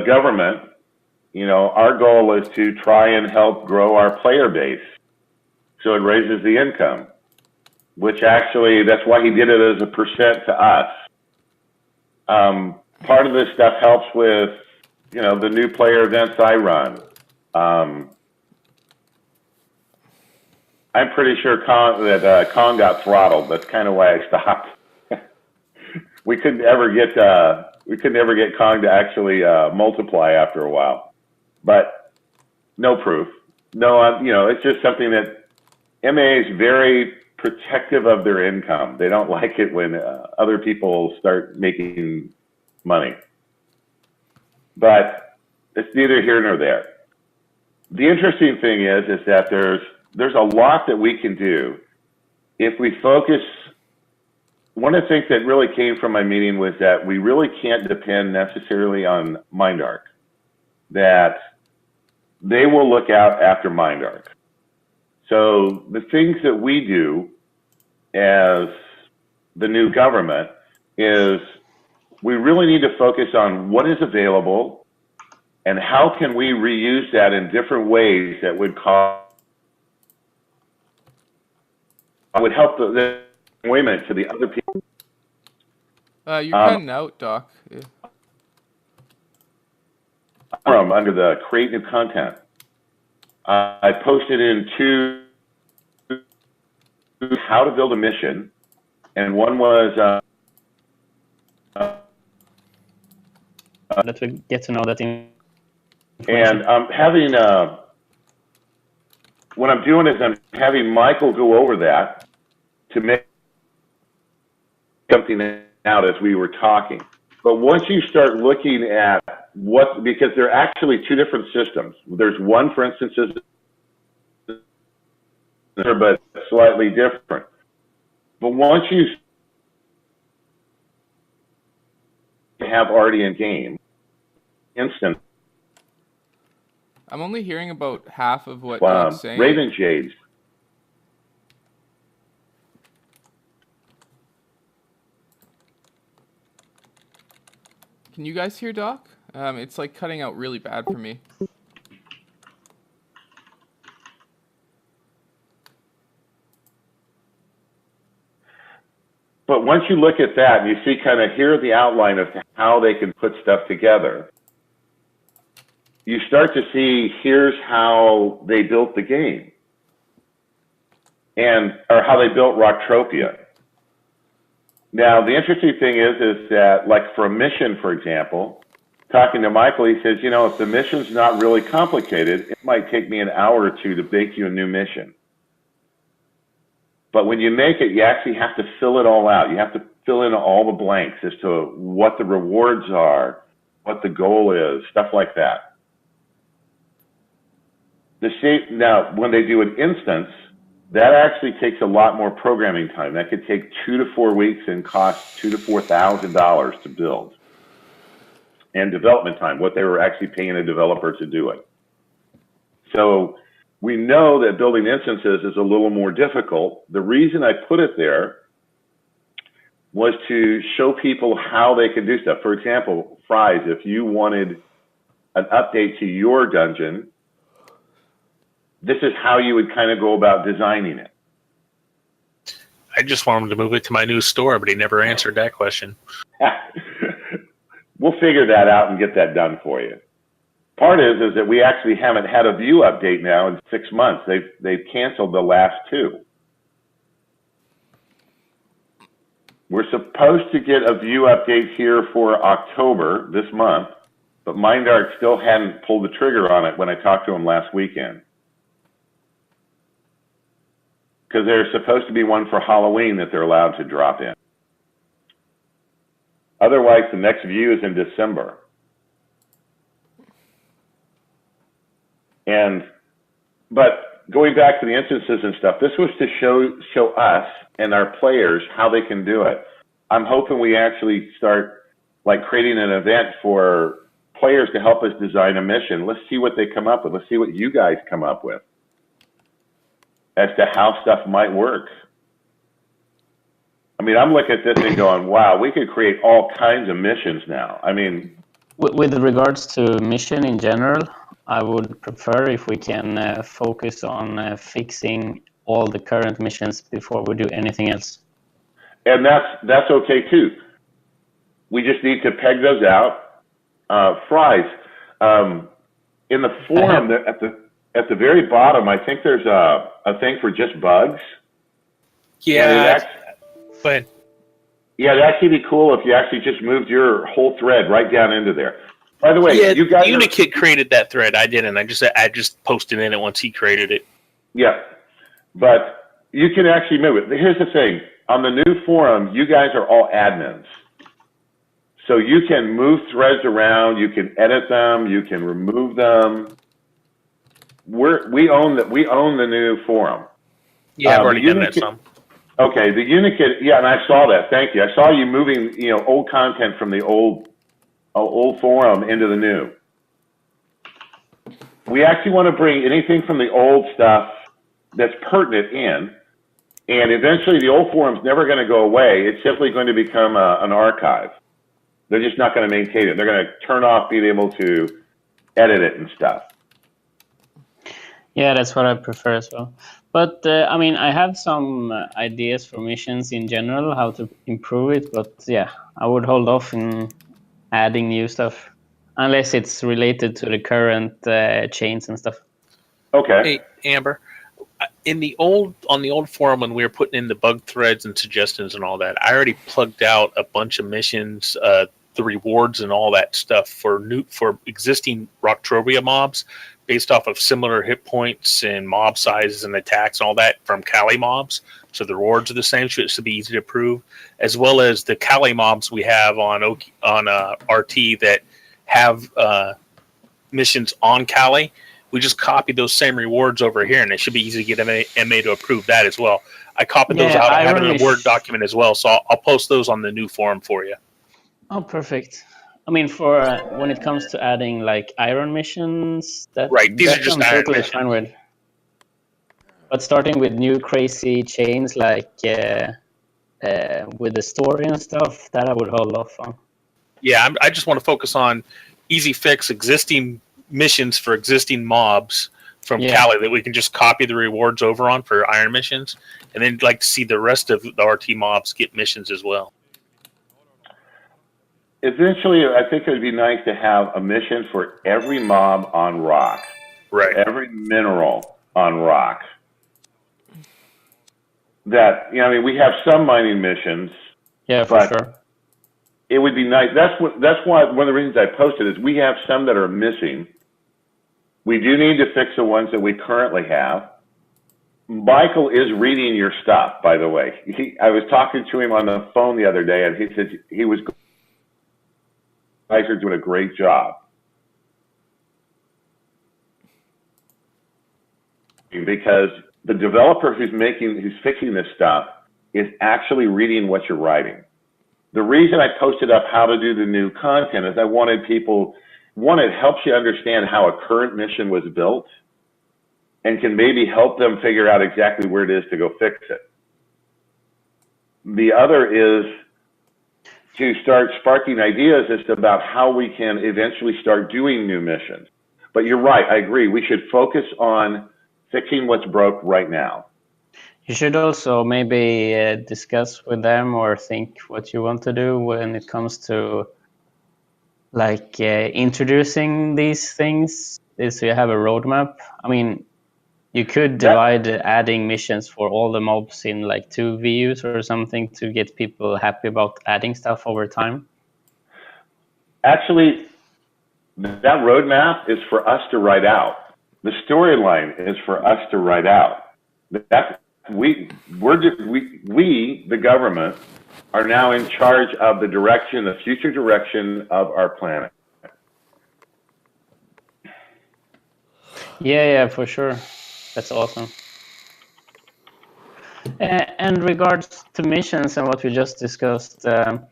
government, our goal is to try and help grow our player base so it raises the income, which actually, that's why he did it as a percent to us. Part of this stuff helps with, the new player events I run. I'm pretty sure Kong got throttled. That's kind of why I stopped. we couldn't ever get Kong to actually multiply after a while. But no proof. No, it's just something that MA is very protective of their income. They don't like it when other people start making money. But it's neither here nor there. The interesting thing is that there's a lot that we can do if we focus. One of the things that really came from my meeting was that we really can't depend necessarily on MindArc, that they will look out after MindArc. So the things that we do as the new government is we really need to focus on what is available and how can we reuse that in different ways that would help the employment to the other people. You're cutting out, Doc. Yeah. Under the create new content, I posted in how to build a mission, and one was that we get to know that and I'm having what I'm doing is I'm having Michael go over that to make something out as we were talking. But once you start looking at because they're actually two different systems. There's one, for instance, but slightly different. But once you have already in game, instant. I'm only hearing about half of what Doc's saying. Raven Shades. Can you guys hear Doc? It's like cutting out really bad for me. But once you look at that and you see hear the outline of how they can put stuff together, you start to see here's how they built the game or how they built Rocktropia. Now, the interesting thing is that, like for a mission, for example, talking to Michael, he says, if the mission's not really complicated, it might take me an hour or two to bake you a new mission. But when you make it, you actually have to fill it all out. You have to fill in all the blanks as to what the rewards are, what the goal is, stuff like that. Now, when they do an instance, that actually takes a lot more programming time. That could take 2 to 4 weeks and cost $2,000 to $4,000 to build. And development time, what they were actually paying a developer to do it. So we know that building instances is a little more difficult. The reason I put it there was to show people how they can do stuff. For example, Fries, if you wanted an update to your dungeon, this is how you would go about designing it. I just want him to move it to my new store, but he never answered that question. We'll figure that out and get that done for you. Part is that we actually haven't had a view update now in 6 months. They've canceled the last 2. We're supposed to get a view update here for October this month, but MindArc still hadn't pulled the trigger on it when I talked to him last weekend. Because there's supposed to be one for Halloween that they're allowed to drop in. Otherwise, the next view is in December. But going back to the instances and stuff, this was to show us and our players how they can do it. I'm hoping we actually start creating an event for players to help us design a mission. Let's see what they come up with. Let's see what you guys come up with as to how stuff might work. I mean, I'm looking at this and going, wow, we could create all kinds of missions now. I mean, With regards to mission in general, I would prefer if we can focus on fixing all the current missions before we do anything else. And that's okay too. We just need to peg those out. Fries. In the forum, at the very bottom, I think there's a thing for just bugs. Yeah. But yeah, it'd actually be cool if you actually just moved your whole thread right down into there. By the way, yeah, you guys Unikit created that thread. I didn't. I just posted in it once he created it. Yeah, but you can actually move it. Here's the thing. On the new forum, you guys are all admins. So you can move threads around, you can edit them, you can remove them. We own the new forum. Yeah, I've already done that some. Okay, the Unikit, yeah, and I saw that. Thank you. I saw you moving, old content from the old forum into the new. We actually want to bring anything from the old stuff that's pertinent in, and eventually the old forum's never going to go away. It's simply going to become an archive. They're just not going to maintain it. They're going to turn off being able to edit it and stuff. Yeah, that's what I prefer as well. But I have some ideas for missions in general, how to improve it. But yeah, I would hold off in adding new stuff unless it's related to the current chains and stuff. Okay. Hey, Amber, on the old forum when we were putting in the bug threads and suggestions and all that, I already plugged out a bunch of missions, the rewards and all that stuff for existing Rocktropia mobs based off of similar hit points and mob sizes and attacks and all that from Kali mobs. So the rewards are the same, so it should be easy to prove, as well as the Kali mobs we have on RT that have missions on Kali. We just copy those same rewards over here, and it should be easy to get MA to approve that as well. I copied those out. I have it in a Word document as well, so I'll post those on the new forum for you. Oh, perfect. For when it comes to adding like iron missions, right, these are just I'm totally fine with. But starting with new crazy chains like with the story and stuff, that I would hold off on. Yeah, I just want to focus on easy fix existing missions for existing mobs from Kali that we can just copy the rewards over on for iron missions, and then like to see the rest of the RT mobs get missions as well. Eventually, I think it would be nice to have a mission for every mob on rock. Right. Every mineral on rock. That, we have some mining missions. Yeah, for sure. It would be nice. That's why one of the reasons I posted is we have some that are missing. We do need to fix the ones that we currently have. Michael is reading your stuff, by the way. I was talking to him on the phone the other day, and he said you guys are doing a great job. Because the developer who's fixing this stuff is actually reading what you're writing. The reason I posted up how to do the new content is I wanted people, it helps you understand how a current mission was built and can maybe help them figure out exactly where it is to go fix it. The other is to start sparking ideas as to about how we can eventually start doing new missions. But you're right, I agree. We should focus on fixing what's broke right now. You should also maybe discuss with them or think what you want to do when it comes to like introducing these things. So you have a roadmap. You could divide adding missions for all the mobs in like 2 VUs or something to get people happy about adding stuff over time. Actually, that roadmap is for us to write out. The storyline is for us to write out. We, the government, are now in charge of the future direction of our planet. Yeah, for sure. That's awesome. And regards to missions and what we just discussed, forum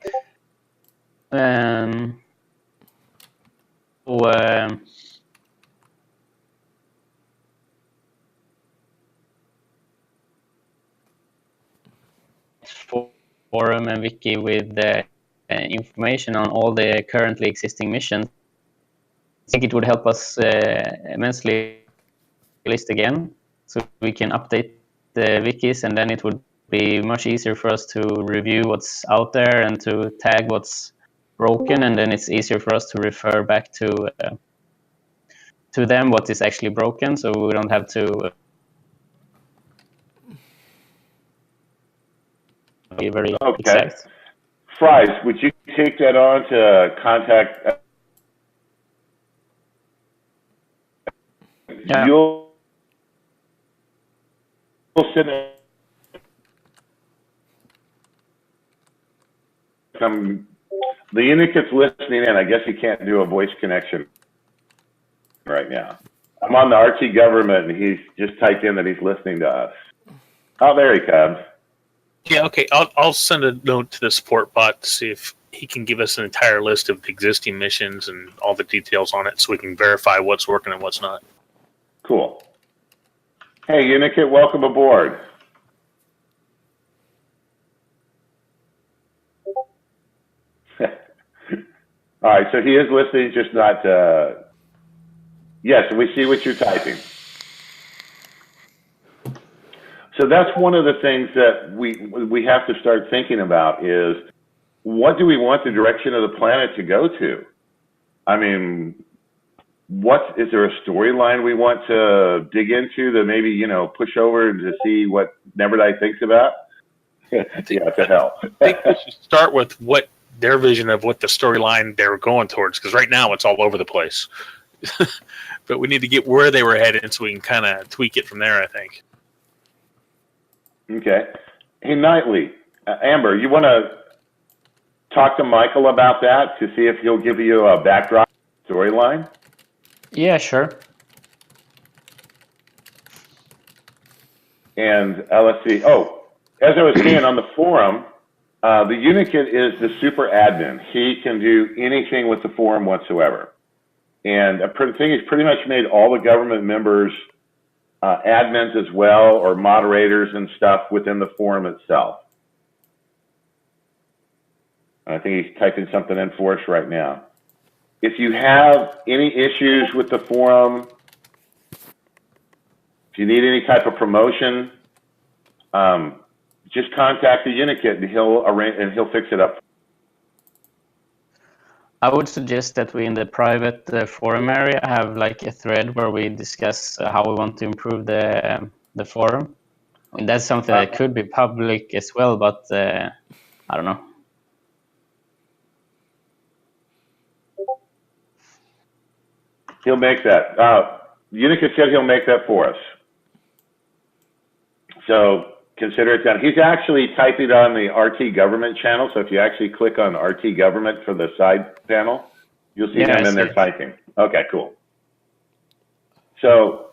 and wiki with information on all the currently existing missions. think it would help us immensely list again, so we can update the wikis, and then it would be much easier for us to review what's out there and to tag what's broken, and then it's easier for us to refer back to them what is actually broken, so we don't have to be very exact. Fries, would you take that on to contact? Yeah. You'll send it. The unit that's listening in, I guess he can't do a voice connection right now. I'm on the RT government, and he's just typed in that he's listening to us. Oh, there he comes. Yeah, okay. I'll send a note to the support bot to see if he can give us an entire list of existing missions and all the details on it, so we can verify what's working and what's not. Cool. Hey, Unikit, welcome aboard. All right, so he is listening, just not. Yes, we see what you're typing. So that's one of the things that we have to start thinking about is, what do we want the direction of the planet to go to? I mean, is there a storyline we want to dig into to maybe, push over to see what Neverdite thinks about? Yeah, to hell. I think we should start with what their vision of what the storyline they were going towards, because right now it's all over the place. But we need to get where they were headed so we can kind of tweak it from there, I think. Okay. Hey, Knightley, Amber, you want to talk to Michael about that to see if he'll give you a backdrop storyline? Yeah, sure. And let's see. Oh, as I was saying on the forum, the Unikit is the super admin. He can do anything with the forum whatsoever. And I think he's pretty much made all the government members admins as well, or moderators and stuff within the forum itself. I think he's typing something in for us right now. If you have any issues with the forum, if you need any type of promotion, just contact the Unikit and he'll fix it up. I would suggest that we, in the private forum area, have like a thread where we discuss how we want to improve the forum. I mean, that's something that could be public as well, but I don't know. He'll make that. Unikit said he'll make that for us. So consider it done. He's actually typing on the RT government channel. So if you actually click on RT government for the side panel, you'll see him in there typing. Okay, cool. So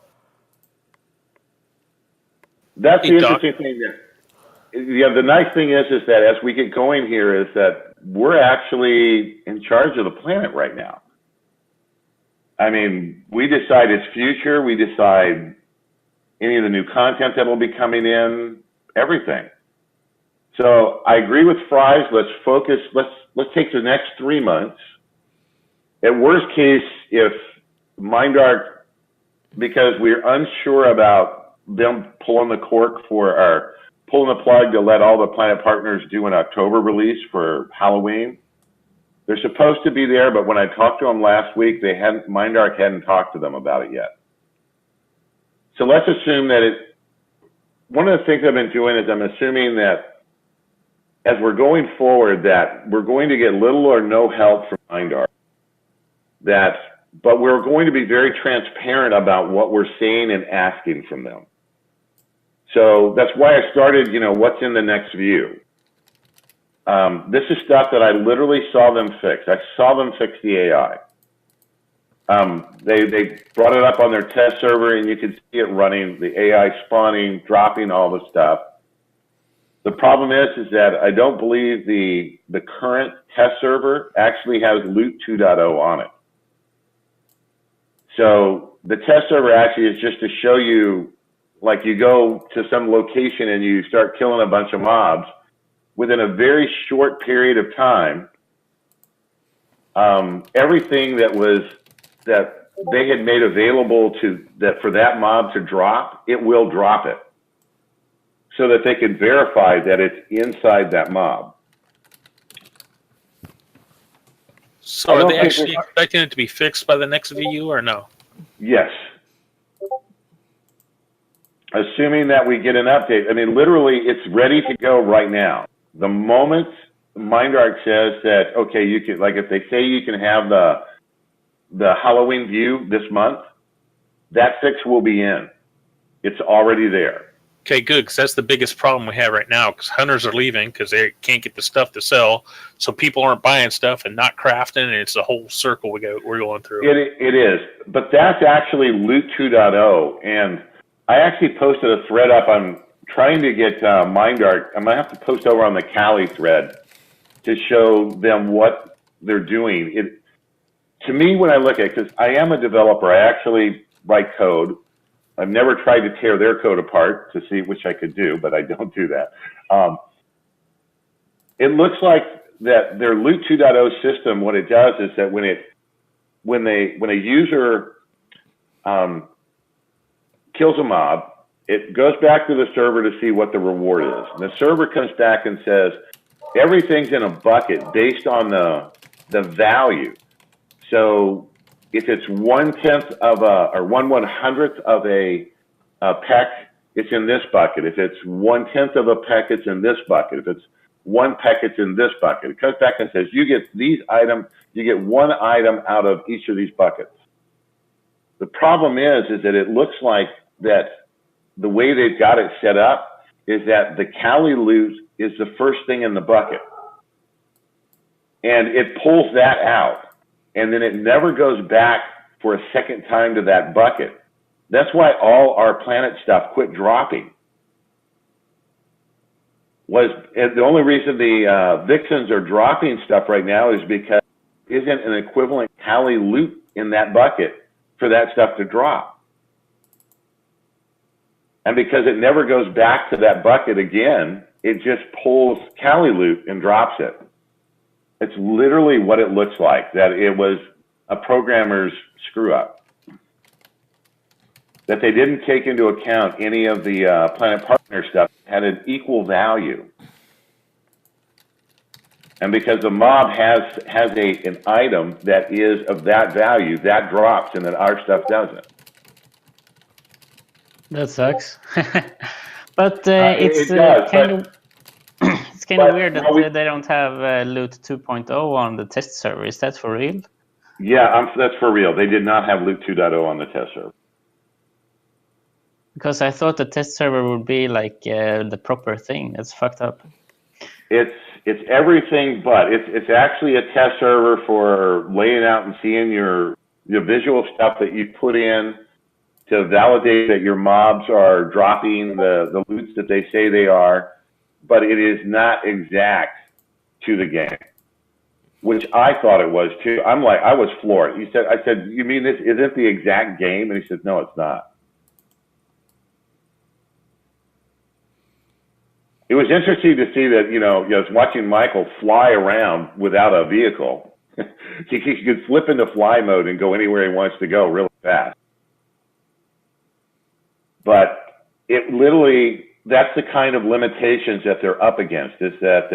that's the interesting thing there. Yeah, the nice thing is that as we get going here is that we're actually in charge of the planet right now. I mean, we decide its future. We decide any of the new content that will be coming in, everything. So I agree with Fries. Let's focus. Let's take the next 3 months. At worst case, if MindArc, because we're unsure about them pulling the cork pulling the plug to let all the Planet Partners do an October release for Halloween. They're supposed to be there, but when I talked to them last week, MindArc hadn't talked to them about it yet. So let's assume that one of the things I've been doing is I'm assuming that as we're going forward, that we're going to get little or no help from MindArc. But we're going to be very transparent about what we're saying and asking from them. So that's why I started, what's in the next view. This is stuff that I literally saw them fix. I saw them fix the AI. They brought it up on their test server, and you could see it running, the AI spawning, dropping all the stuff. The problem is that I don't believe the current test server actually has Loot 2.0 on it. So the test server actually is just to show you, like you go to some location and you start killing a bunch of mobs. Within a very short period of time, everything that was that they had made available for that mob to drop, it will drop it, so that they can verify that it's inside that mob. So are they actually expecting it to be fixed by the next VU or no? Yes. Assuming that we get an update. I mean, literally, it's ready to go right now. The moment MindArc says that, okay, you can, like if they say you can have the Halloween view this month, that fix will be in. It's already there. Okay, good, because that's the biggest problem we have right now, because hunters are leaving because they can't get the stuff to sell, so people aren't buying stuff and not crafting, and it's a whole circle we're going through. It is, but that's actually Loot 2.0, and I actually posted a thread up. I'm trying to get MindArc. I'm going to have to post over on the Cali thread to show them what they're doing. To me, when I look at it, because I am a developer, I actually write code. I've never tried to tear their code apart to see which I could do, but I don't do that. It looks like that their Loot 2.0 system, what it does is that when a user kills a mob, it goes back to the server to see what the reward is. And the server comes back and says, everything's in a bucket based on the value. So if it's 1/10 of or 1/100th of a peck, it's in this bucket. If it's 1/10 of a peck, it's in this bucket. If it's 1 peck, it's in this bucket. It comes back and says, you get these items, you get 1 item out of each of these buckets. The problem is that it looks like that the way they've got it set up is that the Cali loot is the first thing in the bucket. And it pulls that out. And then it never goes back for a second time to that bucket. That's why all our planet stuff quit dropping. The only reason the Vixens are dropping stuff right now is because there isn't an equivalent Cali loot in that bucket for that stuff to drop. And because it never goes back to that bucket again, it just pulls Cali loot and drops it. It's literally what it looks like, that it was a programmer's screw up. That they didn't take into account any of the Planet Partner stuff had an equal value. And because the mob has an item that is of that value, that drops, and then our stuff doesn't. That sucks. But it's kind of it's kind of weird that they don't have Loot 2.0 on the test server. Is that for real? Yeah, that's for real. They did not have Loot 2.0 on the test server. Because I thought the test server would be like the proper thing. That's fucked up. It's everything, but it's actually a test server for laying out and seeing your visual stuff that you put in to validate that your mobs are dropping the loots that they say they are, but it is not exact to the game, which I thought it was too. I was floored. I said, you mean this isn't the exact game? And he said, no, it's not. It was interesting to see that, I was watching Michael fly around without a vehicle. He could flip into fly mode and go anywhere he wants to go really fast. But it literally, that's the kind of limitations that they're up against, is that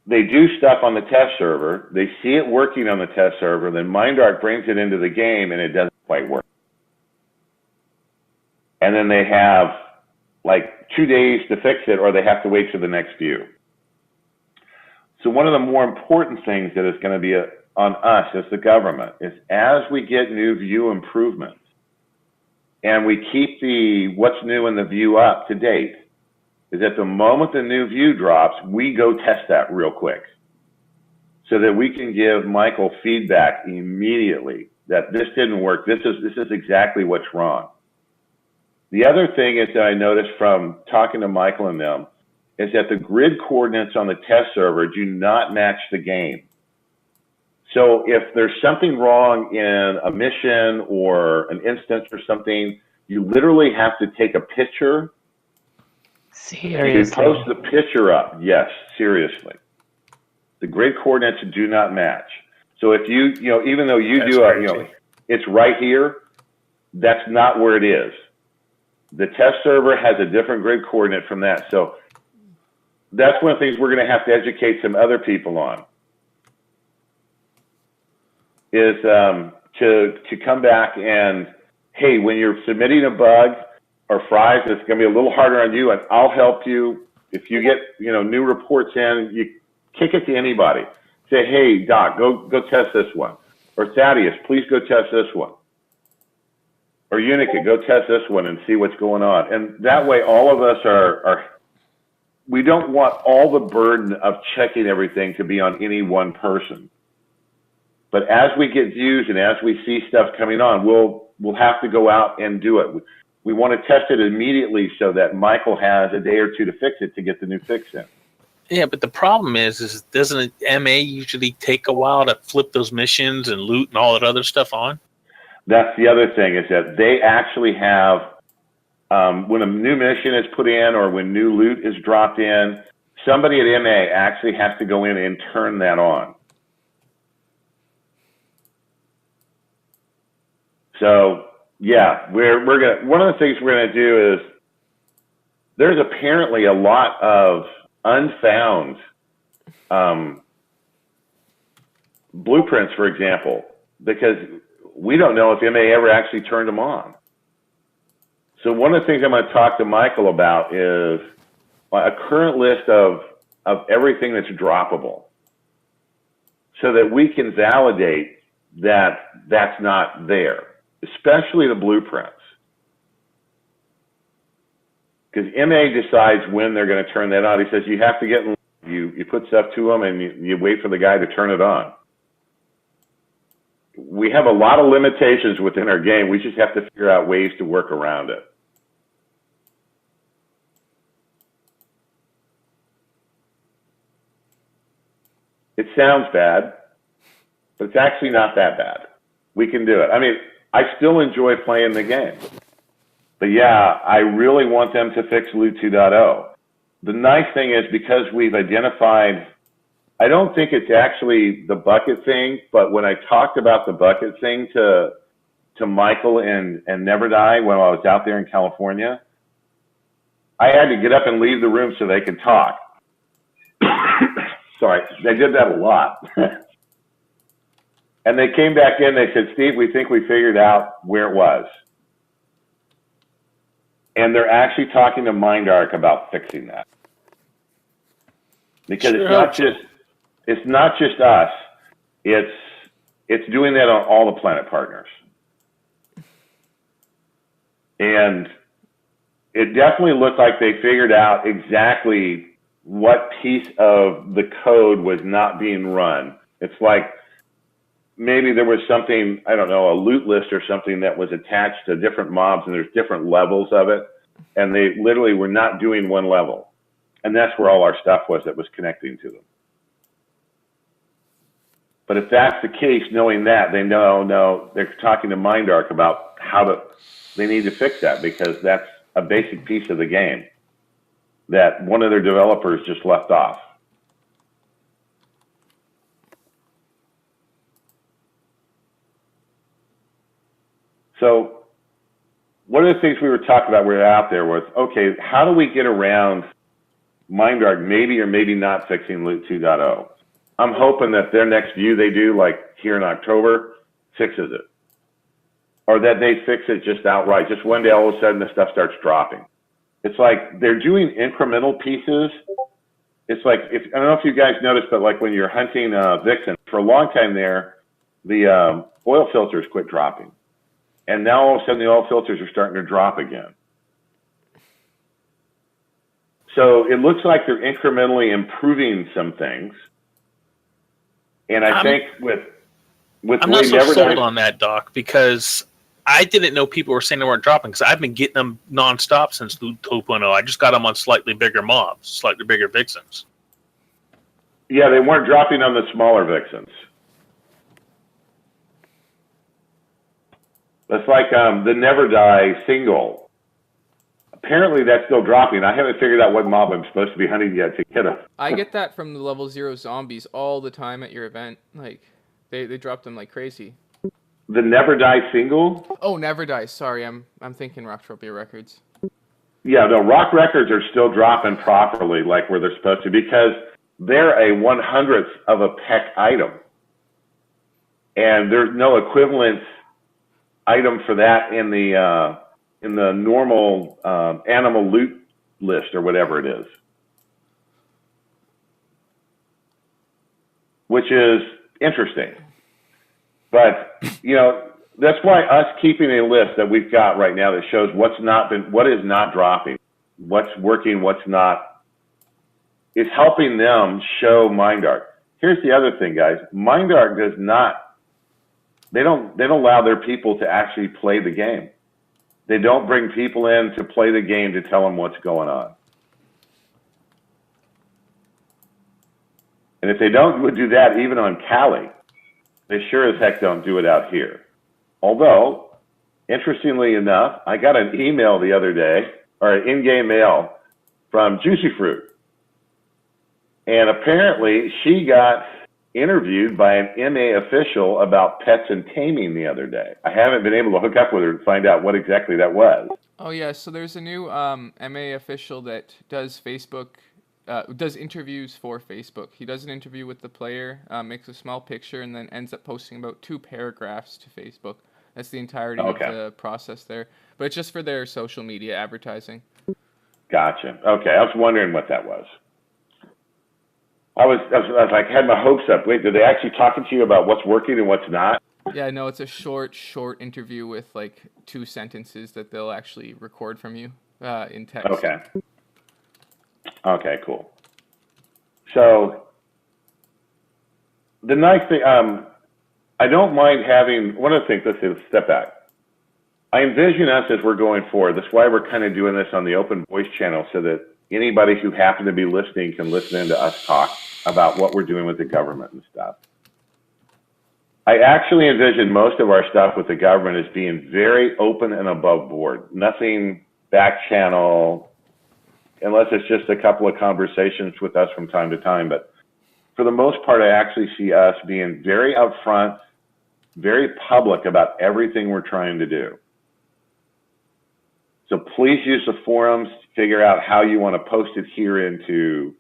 they do stuff on the test server, they see it working on the test server, then MindArc brings it into the game and it doesn't quite work. And then they have like 2 days to fix it, or they have to wait for the next view. So one of the more important things that is going to be on us as the government is, as we get new view improvements and we keep the what's new in the view up to date, is at the moment the new view drops, we go test that real quick so that we can give Michael feedback immediately that this didn't work. This is exactly what's wrong. The other thing is that I noticed from talking to Michael and them is that the grid coordinates on the test server do not match the game. So if there's something wrong in a mission or an instance or something, you literally have to take a picture. Seriously? You post the picture up. Yes, seriously. The grid coordinates do not match. So if even though you That's do crazy. it's right here, that's not where it is. The test server has a different grid coordinate from that. So that's one of the things we're going to have to educate some other people on. Is to come back and, hey, when you're submitting a bug or fries, it's going to be a little harder on you, and I'll help you. If you get new reports in, you kick it to anybody. Say, hey, Doc, go test this one, or Thaddeus, please go test this one, or Unica, go test this one and see what's going on. And that way, all of us are. We don't want all the burden of checking everything to be on any one person. But as we get views and as we see stuff coming on, we'll have to go out and do it. We want to test it immediately so that Michael has a day or two to fix it to get the new fix in. Yeah, but the problem is doesn't MA usually take a while to flip those missions and loot and all that other stuff on? That's the other thing, is that they actually have, when a new mission is put in or when new loot is dropped in, somebody at MA actually has to go in and turn that on. So yeah, we're gonna. One of the things we're gonna do is there's apparently a lot of unfound blueprints, for example, because we don't know if MA ever actually turned them on. So one of the things I'm going to talk to Michael about is a current list of everything that's droppable, so that we can validate that that's not there. Especially the blueprints. Because MA decides when they're going to turn that on. He says you have to get, you put stuff to them and you wait for the guy to turn it on. We have a lot of limitations within our game. We just have to figure out ways to work around it. It sounds bad, but it's actually not that bad. We can do it. I mean, I still enjoy playing the game. But yeah, I really want them to fix Loot 2.0. The nice thing is, because we've identified, I don't think it's actually the bucket thing, but when I talked about the bucket thing to Michael and Never Die when I was out there in California, I had to get up and leave the room so they could talk. Sorry, they did that a lot. And they came back in, they said, Steve, we think we figured out where it was. And they're actually talking to MindArc about fixing that. Because it's not just us, it's doing that on all the Planet partners. And it definitely looked like they figured out exactly what piece of the code was not being run. It's like, maybe there was something, I don't know, a loot list or something that was attached to different mobs, and there's different levels of it, and they literally were not doing one level. And that's where all our stuff was that was connecting to them. But if that's the case, knowing that, they know, they're talking to MindArc about they need to fix that, because that's a basic piece of the game that one of their developers just left off. So one of the things we were talking about, we were out there, was, okay, how do we get around MindArc maybe or maybe not fixing Loot 2.0? I'm hoping that their next view they do, like here in October, fixes it. Or that they fix it just outright. Just one day, all of a sudden, the stuff starts dropping. It's like they're doing incremental pieces. It's like, I don't know if you guys noticed, but like when you're hunting vixen, for a long time there, the oil filters quit dropping. And now all of a sudden the oil filters are starting to drop again. So it looks like they're incrementally improving some things. And I think with I'm not so sold on that, Doc, because I didn't know people were saying they weren't dropping, because I've been getting them nonstop since Loot 2.0. I just got them on slightly bigger mobs, slightly bigger vixens. Yeah, they weren't dropping on the smaller vixens. That's like the Never Die single. Apparently that's still dropping. I haven't figured out what mob I'm supposed to be hunting yet to get them. I get that from the level 0 zombies all the time at your event. Like, They dropped them like crazy. The Never Die single? Oh, Never Die. Sorry, I'm thinking Rocktropia Records. Yeah, no, Rock Records are still dropping properly like where they're supposed to because they're a 1/100th of a PEC item. And there's no equivalent item for that in the normal animal loot list or whatever it is. Which is interesting. But, you know, that's why us keeping a list that we've got right now that shows what is not dropping, what's working, what's not, is helping them show MindArt. Here's the other thing, guys. MindArt does not, they don't allow their people to actually play the game. They don't bring people in to play the game to tell them what's going on. And if they would do that even on Cali, they sure as heck don't do it out here. Although, interestingly enough, I got an email the other day, or an in-game mail from Juicy Fruit. And apparently she got interviewed by an MA official about pets and taming the other day. I haven't been able to hook up with her to find out what exactly that was. Oh yeah, so there's a new MA official that does does interviews for Facebook. He does an interview with the player, makes a small picture, and then ends up posting about 2 paragraphs to Facebook. That's the entirety of the process there. But it's just for their social media advertising. Gotcha. Okay, I was wondering what that was. I was like, had my hopes up. Wait, did they actually talking to you about what's working and what's not? Yeah, no, it's a short interview with like 2 sentences that they'll actually record from you in text. Okay. Okay, cool. So the nice thing, I don't mind having, one of the things, let's step back. I envision us as we're going forward. That's why we're kind of doing this on the open voice channel so that anybody who happened to be listening can listen in to us talk about what we're doing with the government and stuff. I actually envision most of our stuff with the government as being very open and above board. Nothing back channel, unless it's just a couple of conversations with us from time to time. But for the most part, I actually see us being very upfront, very public about everything we're trying to do. So please use the forums to figure out how you want to post it here into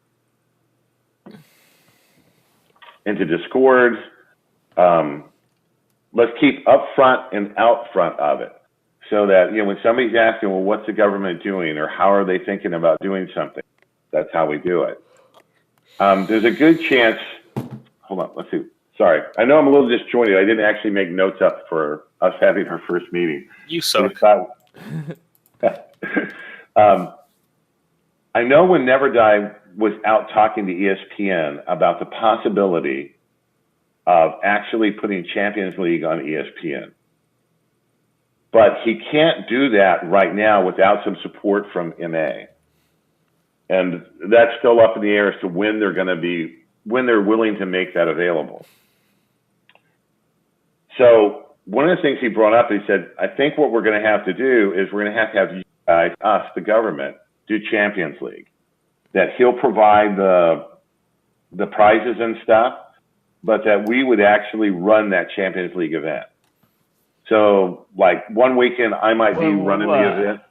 Discord. Let's keep upfront and out front of it so that, you know, when somebody's asking, well, what's the government doing or how are they thinking about doing something? That's how we do it. There's a good chance, hold on, let's see. Sorry, I know I'm a little disjointed. I didn't actually make notes up for us having our first meeting. You suck. I know when Never Die was out talking to ESPN about the possibility of actually putting Champions League on ESPN. But he can't do that right now without some support from MA. And that's still up in the air as to when they're willing to make that available. So one of the things he brought up, he said, I think what we're going to have to do is we're going to have you guys, us, the government, do Champions League. That he'll provide the prizes and stuff, but that we would actually run that Champions League event. So, like, one weekend I might be running the event.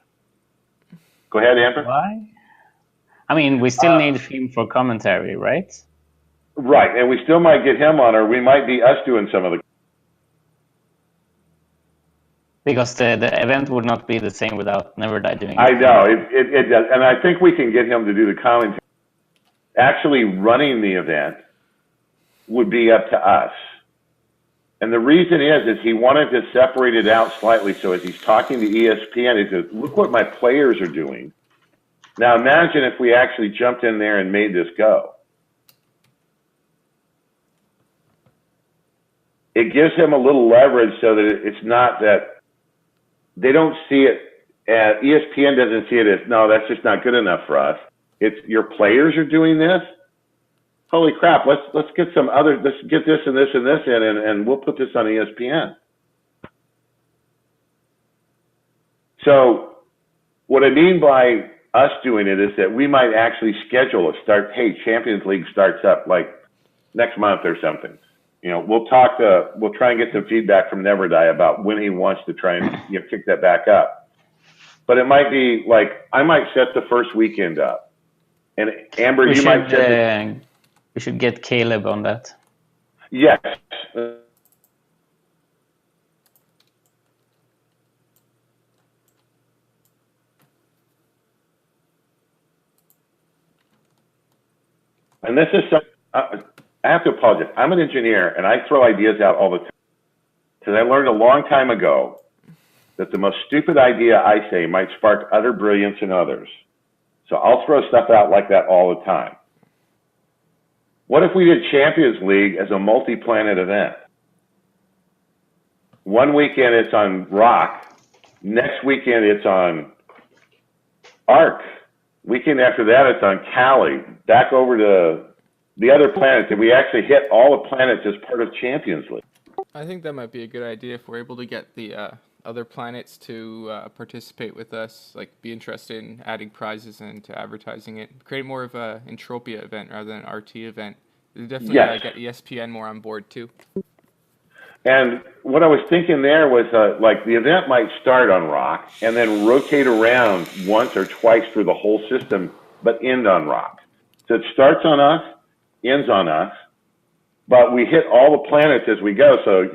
Go ahead, Amber. Why? I mean, we still need him for commentary, right? Right, and we still might get him on, or we might be us doing some of the. Because the event would not be the same without Never Die doing it. I know, it does. And I think we can get him to do the commentary. Actually running the event would be up to us. And the reason is he wanted to separate it out slightly. So as he's talking to ESPN, he says, look what my players are doing. Now imagine if we actually jumped in there and made this go. It gives him a little leverage so that it's not that they don't see it as, ESPN doesn't see it as, no, that's just not good enough for us. It's your players are doing this. Holy crap, let's get some other, let's get this and this and this in and we'll put this on ESPN. So what I mean by us doing it is that we might actually schedule a start, hey, Champions League starts up like next month or something. we'll try and get some feedback from Never Die about when he wants to try and kick that back up. But it might be like I might set the first weekend up, and Amber, you might set. We should get Caleb on that. Yes. And this is I have to apologize. I'm an engineer, and I throw ideas out all the time. Because I learned a long time ago that the most stupid idea I say might spark utter brilliance in others. So I'll throw stuff out like that all the time. What if we did Champions League as a multi-planet event? One weekend it's on Rock. Next weekend it's on Arc. Weekend after that it's on Cali. Back over to the other planets. And we actually hit all the planets as part of Champions League. I think that might be a good idea if we're able to get the other planets to participate with us, like be interested in adding prizes and to advertising it. Create more of a Entropia event rather than an RT event. Definitely get ESPN more on board too. And what I was thinking there was like the event might start on Rock and then rotate around once or twice through the whole system, but end on Rock. So it starts on us, ends on us, but we hit all the planets as we go. So,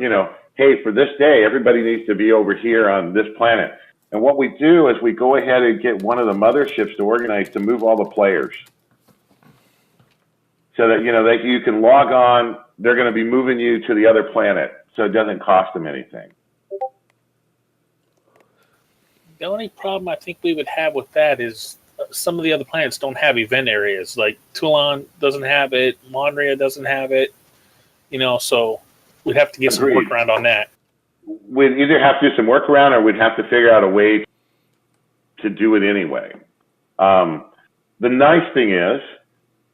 hey, for this day, everybody needs to be over here on this planet. And what we do is we go ahead and get one of the motherships to organize to move all the players. So that, that you can log on, they're going to be moving you to the other planet. So it doesn't cost them anything. The only problem I think we would have with that is some of the other planets don't have event areas. Like Toulon doesn't have it, Mondria doesn't have it. So we'd have to get some workaround on that. We'd either have to do some workaround or we'd have to figure out a way to do it anyway. The nice thing is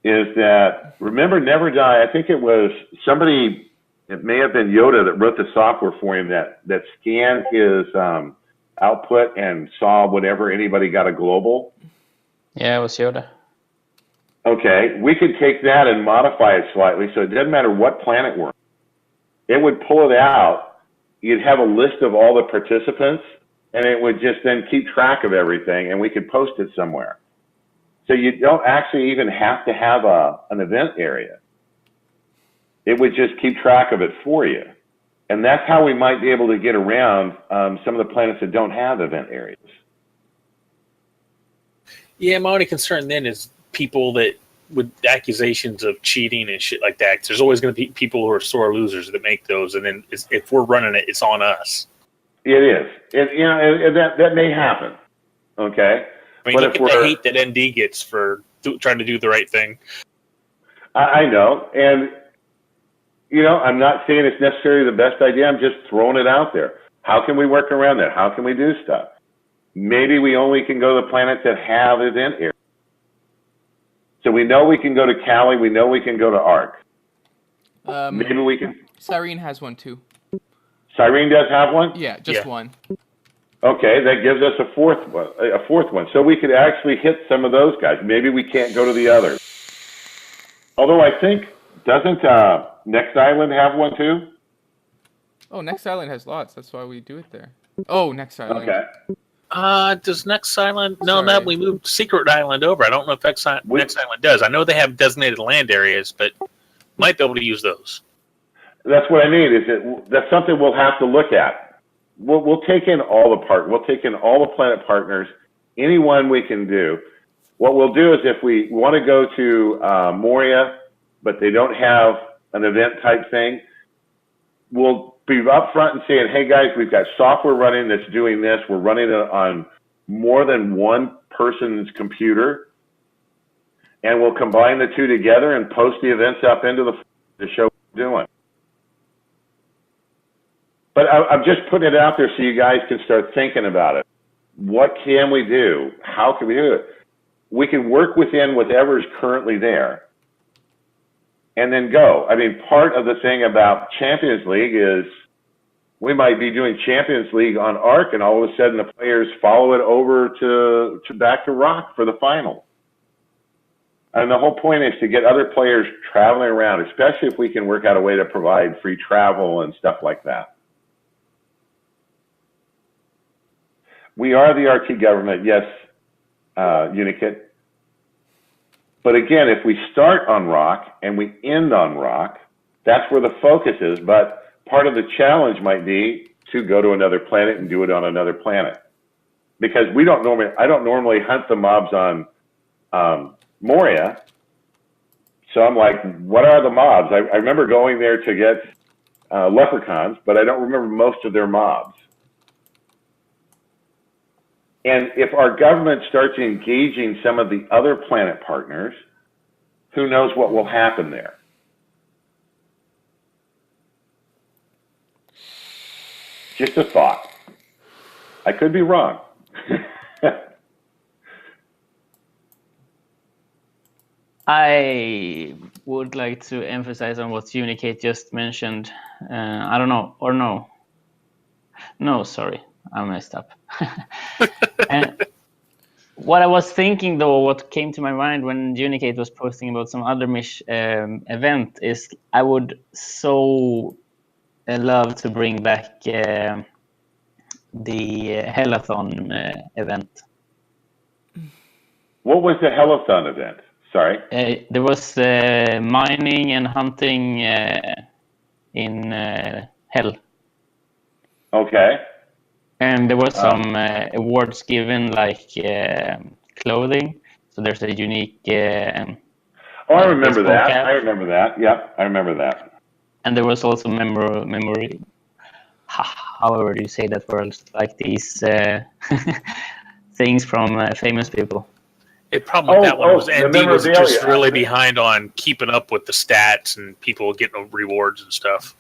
that, remember Never Die, I think it was somebody, it may have been Yoda that wrote the software for him that scanned his output and saw whenever anybody got a global. Yeah, it was Yoda. Okay, we could take that and modify it slightly so it doesn't matter what planet we're on. It would pull it out. You'd have a list of all the participants, and it would just then keep track of everything, and we could post it somewhere. So you don't actually even have to have an event area. It would just keep track of it for you. And that's how we might be able to get around some of the planets that don't have event areas. Yeah, my only concern then is people that with accusations of cheating and shit like that. 'Cause there's always going to be people who are sore losers that make those, and then if we're running it, it's on us. It is. That may happen. Okay. I mean, look at the hate that ND gets for trying to do the right thing. I know, and I'm not saying it's necessarily the best idea. I'm just throwing it out there. How can we work around that? How can we do stuff? Maybe we only can go to the planets that have event areas. So we know we can go to Cali. We know we can go to Arc. Maybe we can. Cyrene has one too. Cyrene does have one? Yeah, just one. Okay, that gives us a fourth one. So we could actually hit some of those guys. Maybe we can't go to the others. Although I think, doesn't Next Island have one too? Oh, Next Island has lots. That's why we do it there. Oh, Next Island. Okay. Does Next Island? No, that we moved Secret Island over. I don't know if Next Island does. I know they have designated land areas, but might be able to use those. That's what I mean. That's something we'll have to look at. We'll take in all the planet partners, anyone we can do. What we'll do is if we want to go to Moria, but they don't have an event type thing, we'll be upfront and saying, hey guys, we've got software running that's doing this. We're running it on more than one person's computer, and we'll combine the two together and post the events up into the show we're doing. But I'm just putting it out there so you guys can start thinking about it. What can we do? How can we do it? We can work within whatever's currently there and then go. I mean, part of the thing about Champions League is we might be doing Champions League on Arc, and all of a sudden the players follow it over to back to Rock for the final. And the whole point is to get other players traveling around, especially if we can work out a way to provide free travel and stuff like that. We are the RT government, yes, Unikit. But again, if we start on Rock and we end on Rock, that's where the focus is. But part of the challenge might be to go to another planet and do it on another planet. Because I don't normally hunt the mobs on Moria. So I'm like, what are the mobs? I remember going there to get leprechauns, but I don't remember most of their mobs. And if our government starts engaging some of the other planet partners, who knows what will happen there? Just a thought. I could be wrong. I would like to emphasize on what Unikate just mentioned. I don't know, or no. No, sorry, I messed up. And what I was thinking, though, what came to my mind when Unikate was posting about some other event is I would so love to bring back the Hellathon event. What was the Hellathon event? Sorry. There was mining and hunting in Hell. Okay. And there was some awards given, like clothing. So there's a unique. Oh, I remember that. Cap. I remember that. Yep, I remember that. And there was also memory. However do you say that word? Like these things from famous people. The problem with that one was Andy was just really behind on keeping up with the stats and people getting rewards and stuff.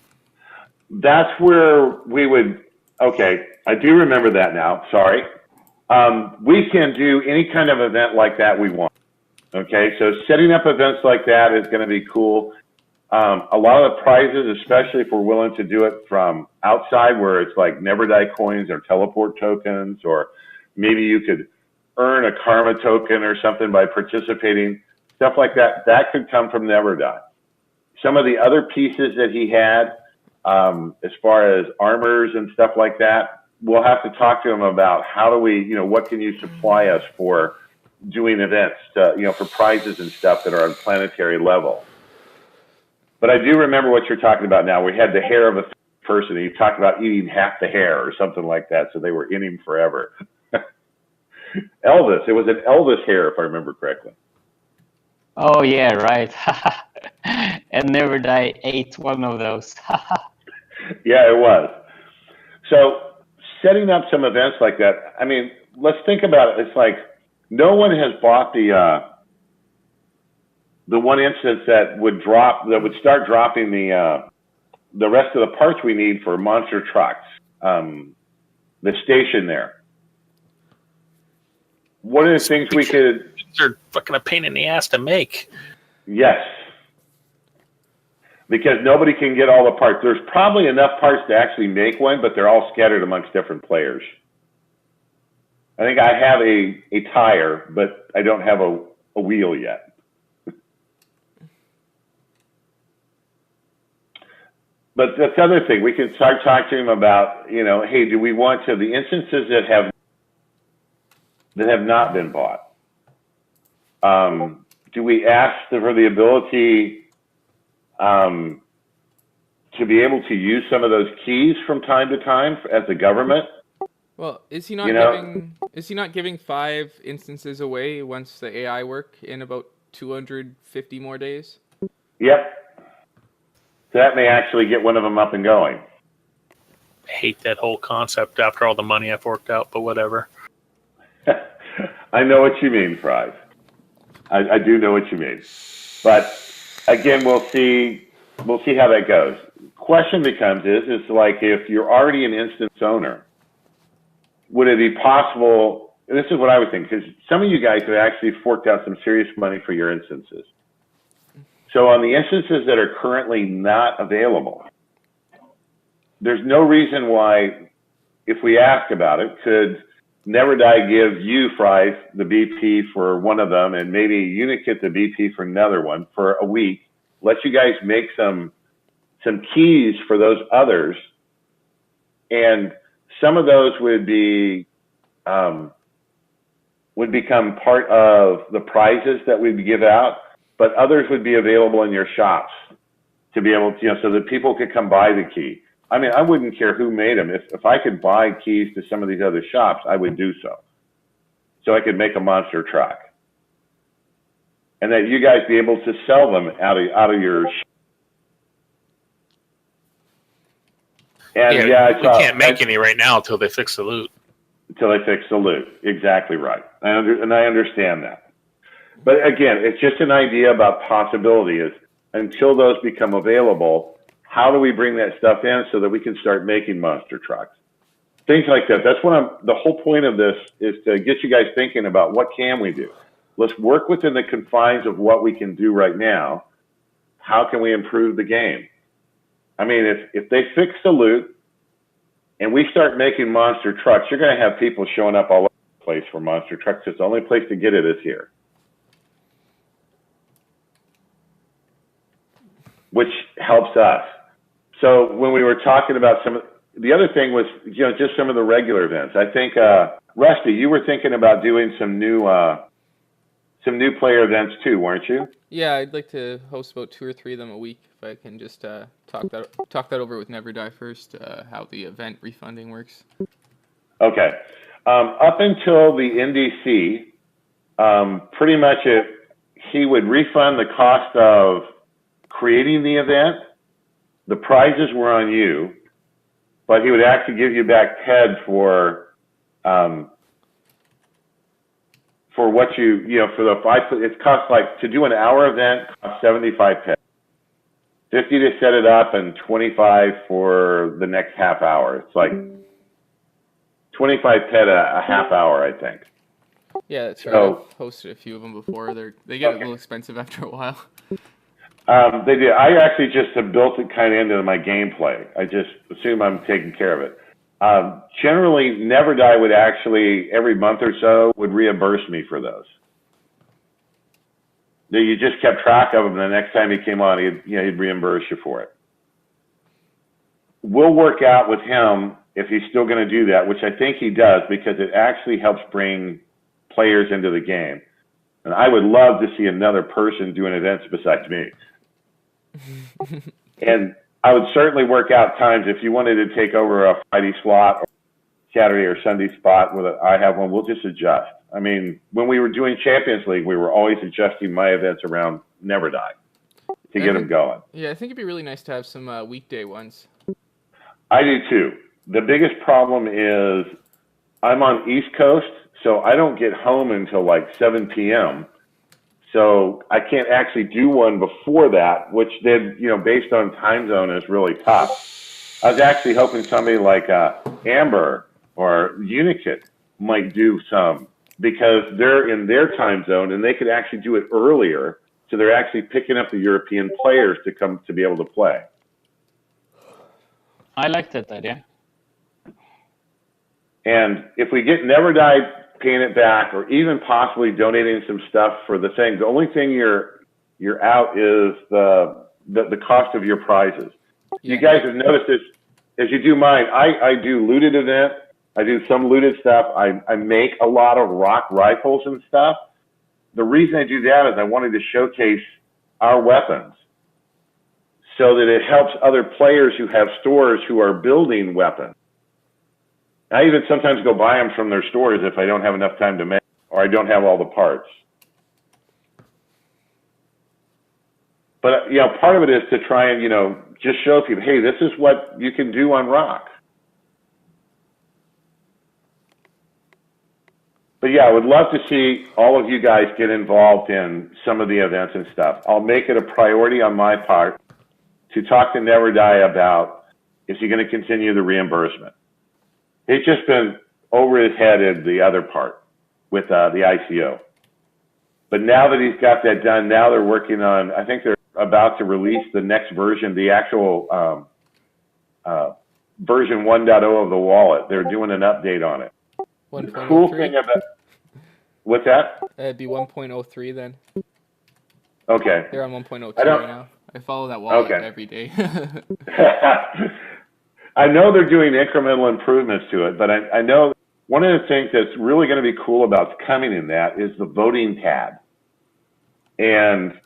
That's where we would. Okay, I do remember that now. Sorry. We can do any kind of event like that we want. Okay, so setting up events like that is going to be cool. A lot of the prizes, especially if we're willing to do it from outside, where it's like Never Die coins or teleport tokens, or maybe you could earn a karma token or something by participating, stuff like that, that could come from Never Die. Some of the other pieces that he had, as far as armors and stuff like that, we'll have to talk to him about how do we, what can you supply us for doing events, for prizes and stuff that are on planetary level. But I do remember what you're talking about now. We had the hair of a person, and you talked about eating half the hair or something like that, so they were in him forever. Elvis, it was an Elvis hair, if I remember correctly. Oh, yeah, right. And Never Die ate one of those. Yeah, it was. So setting up some events like that, I mean, let's think about it. It's like no one has bought the one instance that would start dropping the rest of the parts we need for monster trucks, the station there. One of the things we could... They're fucking a pain in the ass to make. Yes. Because nobody can get all the parts. There's probably enough parts to actually make one, but they're all scattered amongst different players. I think I have a tire, but I don't have a wheel yet. But that's the other thing. We can start talking to him about, hey, do we want to, the instances that have not been bought? Do we ask for the ability to be able to use some of those keys from time to time as a government? Well, is he not giving 5 instances away once the AI work in about 250 more days? Yep. So that may actually get one of them up and going. I hate that whole concept after all the money I've worked out, but whatever. I know what you mean, Fries. I do know what you mean. But again, we'll see how that goes. Question becomes is like if you're already an instance owner, would it be possible, and this is what I would think, because some of you guys have actually forked out some serious money for your instances. So on the instances that are currently not available, there's no reason why, if we ask about it, could Never Die gives you, Fries, the BP for one of them, and maybe Unikit the BP for another one for a week. Let you guys make some keys for those others, and some of those would become part of the prizes that we would give out, but others would be available in your shops to be able to, so that people could come buy the key. I mean, I wouldn't care who made them. If I could buy keys to some of these other shops, I would do so. So I could make a monster truck. And that you guys be able to sell them out of your shop. And we can't make any right now until they fix the loot. Until they fix the loot. Exactly right. And I understand that. But again, it's just an idea about possibility is until those become available, how do we bring that stuff in so that we can start making monster trucks? Things like that. That's what the whole point of this is, to get you guys thinking about what can we do. Let's work within the confines of what we can do right now. How can we improve the game? I mean, if they fix the loot and we start making monster trucks, you're going to have people showing up all over the place for monster trucks. It's the only place to get it is here. Which helps us. So when we were talking about the other thing was, just some of the regular events. I think, Rusty, you were thinking about doing some new player events too, weren't you? Yeah, I'd like to host about 2 or 3 of them a week if I can just talk that over with Never Die first, how the event refunding works. Okay. Up until the NDC, pretty much he would refund the cost of creating the event. The prizes were on you, but he would actually give you back TED for what it costs, like, to do an hour event costs 75 TED, 50 to set it up, and 25 for the next half hour. It's like 25 TED a half hour, I think. Yeah, that's right. I've hosted a few of them before. They get a little expensive after a while. They do. I actually just have built it kind of into my gameplay. I just assume I'm taking care of it. Generally, Never Die would actually, every month or so, would reimburse me for those. You just kept track of him. The next time he came on, he'd reimburse you for it. We'll work out with him if he's still going to do that, which I think he does, because it actually helps bring players into the game. And I would love to see another person doing events besides me. And I would certainly work out times if you wanted to take over a Friday slot or Saturday or Sunday spot where I have one, we'll just adjust. I mean, when we were doing Champions League, we were always adjusting my events around Never Die to get them going. Yeah, I think it'd be really nice to have some weekday ones. I do too. The biggest problem is I'm on East Coast, so I don't get home until like 7 p.m. So I can't actually do one before that, which then, based on time zone, is really tough. I was actually hoping somebody like Amber or Unikit might do some, because they're in their time zone and they could actually do it earlier. So they're actually picking up the European players to come to be able to play. I like that idea. And if we get Never Die paying it back, or even possibly donating some stuff for the thing, the only thing you're out is the cost of your prizes. Yeah. You guys have noticed this as you do mine. I do looted event. I do some looted stuff. I make a lot of rock rifles and stuff. The reason I do that is I wanted to showcase our weapons so that it helps other players who have stores who are building weapons. I even sometimes go buy them from their stores if I don't have enough time to make, or I don't have all the parts. But, part of it is to try and, just show people, hey, this is what you can do on rock. But yeah, I would love to see all of you guys get involved in some of the events and stuff. I'll make it a priority on my part to talk to Never Die about, is he going to continue the reimbursement? It's just been over his head in the other part with the ICO. But now that he's got that done, now they're working on, I think they're about to release the next version, the actual version 1.0 of the wallet. They're doing an update on it. The cool 1.03. thing about what's that? It'd be 1.03 then. Okay. They're on 1.02 I don't- right now. I follow that wallet Okay. every day. I know they're doing incremental improvements to it, but I know one of the things that's really going to be cool about coming in that is the voting tab. And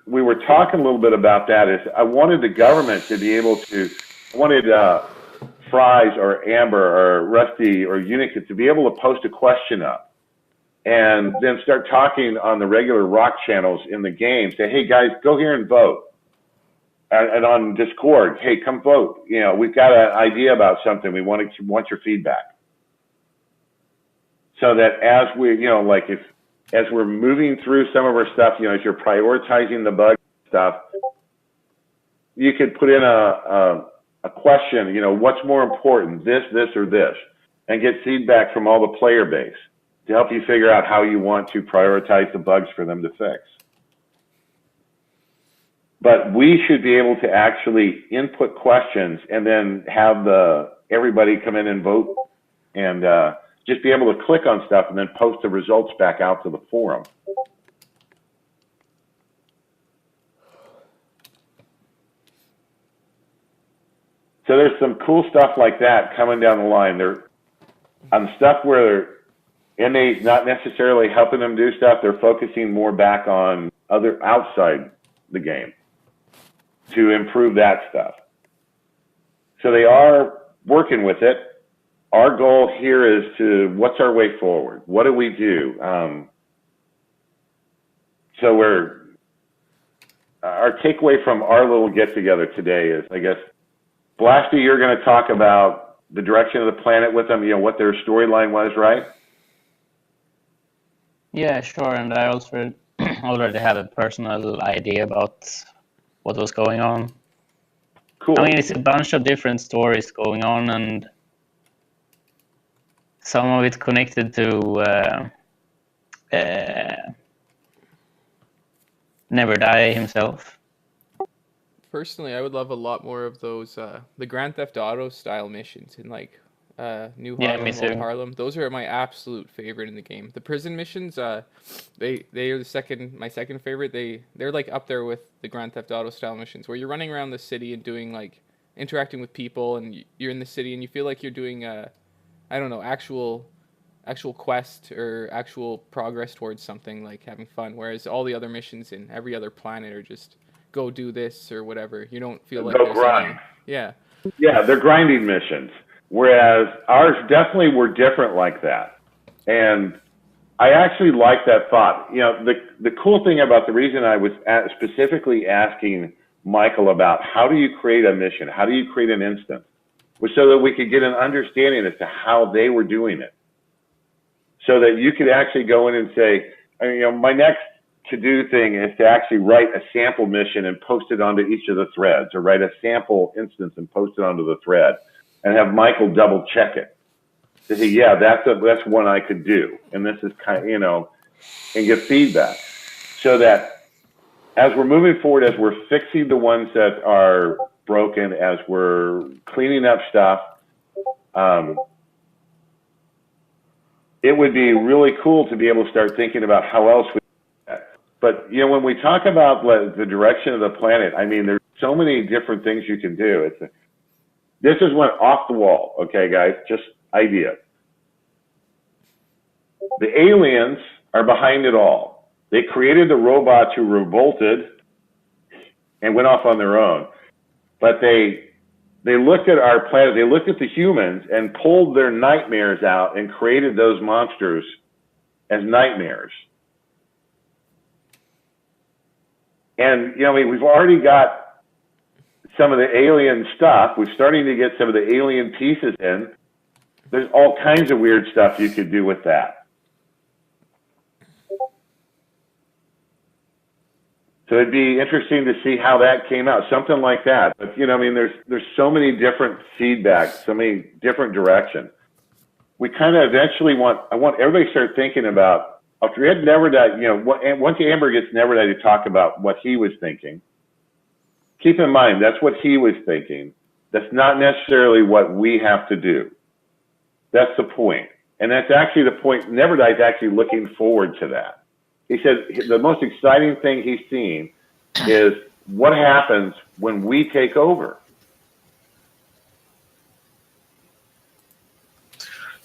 we were talking a little bit about that. Is I wanted the government to be able to, I wanted Fries or Amber or Rusty or Unica to be able to post a question up and then start talking on the regular rock channels in the game. Say, hey guys, go here and vote. And on Discord, hey, come vote. You know, we've got an idea about something. We want your feedback. So that as we, you know, like as we're moving through some of our stuff, you know, as you're prioritizing the bug stuff, you could put in a question, you know, what's more important, this, or this, and get feedback from all the player base to help you figure out how you want to prioritize the bugs for them to fix. But we should be able to actually input questions and then have everybody come in and vote and just be able to click on stuff and then post the results back out to the forum. So there's some cool stuff like that coming down the line. They're on stuff where NA's not necessarily helping them do stuff. They're focusing more back on other outside the game to improve that stuff. So they are working with it. Our goal here is what's our way forward? What do we do? So our takeaway from our little get together today is, I guess, Blasty, you're going to talk about the direction of the planet with them, you know, what their storyline was, right? Yeah, sure. And I also already have a personal idea about what was going on. Cool. I mean, it's a bunch of different stories going on, and some of it connected to Never Die himself. Personally, I would love a lot more of those, the Grand Theft Auto style missions in like New Harlem, me too. Old Harlem. Those are my absolute favorite in the game. The prison missions, they are my second favorite. They're like up there with the Grand Theft Auto style missions where you're running around the city and doing like interacting with people, and you're in the city and you feel like you're doing I don't know, actual quest or actual progress towards something, like having fun. Whereas all the other missions in every other planet are just go do this or whatever. You don't feel like Go grind. Yeah, they're grinding missions. Whereas ours definitely were different like that. And I actually like that thought. You know, the cool thing about the reason I was specifically asking Michael about how do you create a mission, how do you create an instance, was so that we could get an understanding as to how they were doing it. So that you could actually go in and say, you know, my next to-do thing is to actually write a sample mission and post it onto each of the threads, or write a sample instance and post it onto the thread, and have Michael double check it to say, yeah, that's one I could do, and this is kind of, you know, and get feedback, so that as we're moving forward, as we're fixing the ones that are broken, as we're cleaning up stuff, it would be really cool to be able to start thinking about how else we do that. But, you know, when we talk about the direction of the planet, I mean, there's so many different things you can do. This is one off the wall, okay, guys? Just idea. The aliens are behind it all. They created the robots who revolted and went off on their own. But they looked at our planet, they looked at the humans and pulled their nightmares out and created those monsters as nightmares. And, you know, I mean, we've already got some of the alien stuff. We're starting to get some of the alien pieces in. There's all kinds of weird stuff you could do with that. So it'd be interesting to see how that came out, something like that. But, you know, I mean, there's so many different feedbacks, so many different directions. We kind of eventually I want everybody to start thinking about, after we had Never Die, you know, once Amber gets Never Die to talk about what he was thinking, keep in mind, that's what he was thinking. That's not necessarily what we have to do. That's the point. And that's actually the point. Nevertheless is actually looking forward to that. He said the most exciting thing he's seen is what happens when we take over.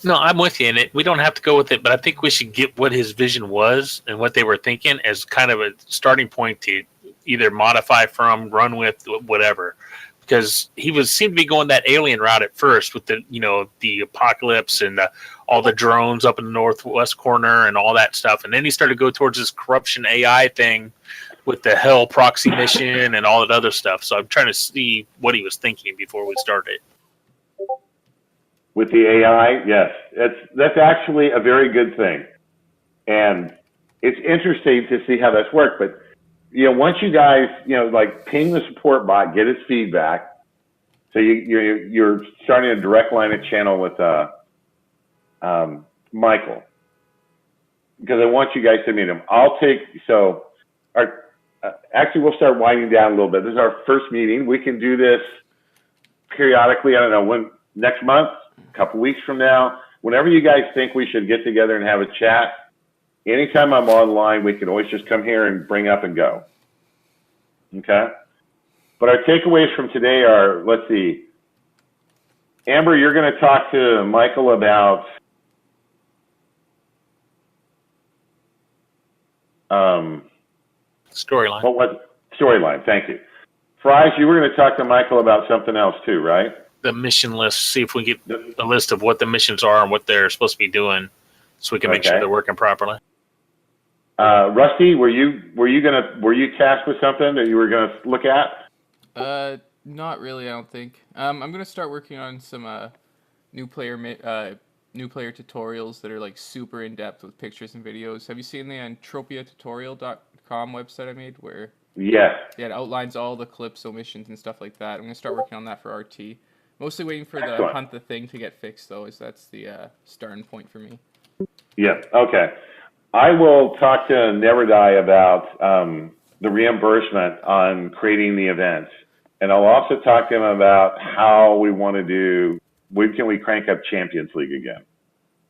No, I'm with you in it. We don't have to go with it, but I think we should get what his vision was and what they were thinking as kind of a starting point to either modify from, run with, whatever. Because he seemed to be going that alien route at first with the apocalypse and all the drones up in the northwest corner and all that stuff, and then he started to go towards this corruption AI thing with the Hell proxy mission and all that other stuff. So I'm trying to see what he was thinking before we started. With the AI, yes, that's actually a very good thing, and it's interesting to see how that's worked. But once you guys like ping the support bot, get its feedback, so you're starting a direct line of channel with Michael, because I want you guys to meet him. Actually, we'll start winding down a little bit. This is our first meeting. We can do this periodically. I don't know when, next month. A couple weeks from now, whenever you guys think we should get together and have a chat, anytime I'm online, we can always just come here and bring up and go. Okay? But our takeaways from today are, let's see. Amber, you're going to talk to Michael about storyline. What was it? Storyline, thank you. Fries, you were going to talk to Michael about something else too, right? The mission list, see if we get a list of what the missions are and what they're supposed to be doing, so we can make sure they're working properly. Rusty, were you tasked with something that you were gonna look at? Not really, I don't think. I'm gonna start working on some new player tutorials that are like super in depth with pictures and videos. Have you seen the TropiaTutorial.com website I made where? Yes. Yeah, it outlines all the Calypso missions and stuff like that. I'm gonna start working on that for RT. Mostly waiting for the Hunt the Thing to get fixed, though, as that's the starting point for me. Yeah, okay. I will talk to Never Die about the reimbursement on creating the events. And I'll also talk to him about how we want to do, when can we crank up Champions League again?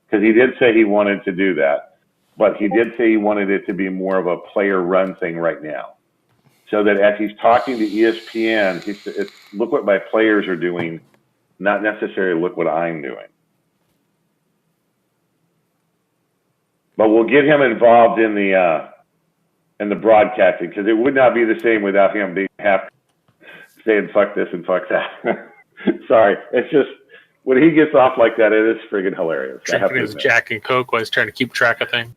Because he did say he wanted to do that. But he did say he wanted it to be more of a player-run thing right now. So that as he's talking to ESPN, it's look what my players are doing, not necessarily look what I'm doing. But we'll get him involved in the broadcasting, because it would not be the same without him being saying fuck this and fuck that. Sorry, it's just when he gets off like that, it is friggin' hilarious. Drinking his Jack and Coke while he's trying to keep track of things.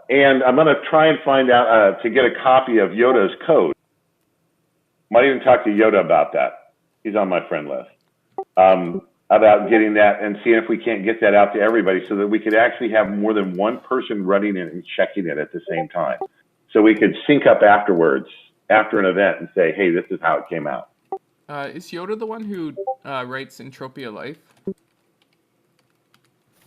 And I'm going to try and find out to get a copy of Yoda's code. Might even talk to Yoda about that. He's on my friend list. About getting that and seeing if we can't get that out to everybody so that we could actually have more than one person running it and checking it at the same time. So we could sync up afterwards, after an event, and say, hey, this is how it came out. Is Yoda the one who writes Entropia Life?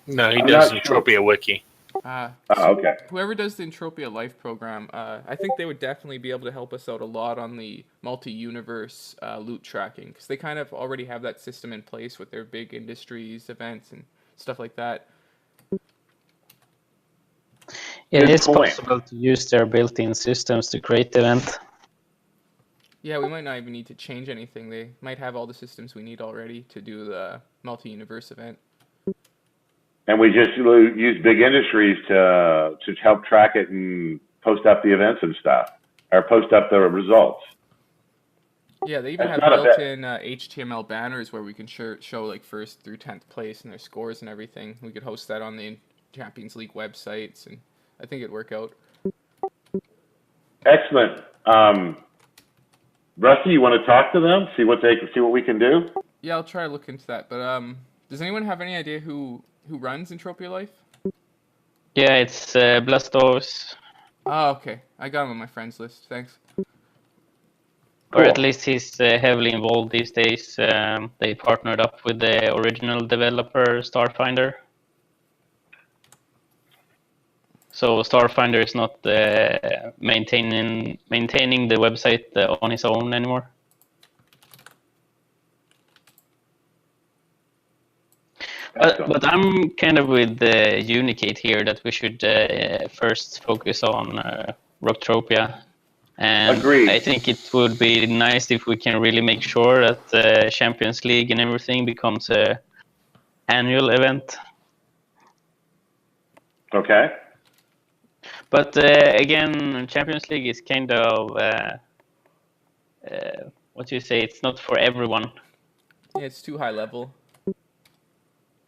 No, he does Entropia Wiki. Okay. Whoever does the Entropia Life program, I think they would definitely be able to help us out a lot on the multi-universe loot tracking, because they kind of already have that system in place with their big industries, events, and stuff like that. Yeah, it's possible to use their built-in systems to create the event. Yeah, we might not even need to change anything. They might have all the systems we need already to do the multi-universe event. And we just use big industries to help track it and post up the events and stuff, or post up the results. Yeah, they even have built-in HTML banners where we can show like 1st through 10th place and their scores and everything. We could host that on the Champions League websites, and I think it'd work out. Excellent. Rusty, you want to talk to them? See what we can do? Yeah, I'll try to look into that. But does anyone have any idea who runs Entropia Life? Yeah, it's Blastos. Oh, okay. I got him on my friends list. Thanks. Or at least he's heavily involved these days. They partnered up with the original developer, Starfinder. So Starfinder is not maintaining the website on his own anymore. But I'm kind of with Unicate here that we should first focus on Rocktropia. And Agreed. I think it would be nice if we can really make sure that the Champions League and everything becomes a annual event. Okay. But again, Champions League is kind of what do you say? It's not for everyone. Yeah, it's too high level.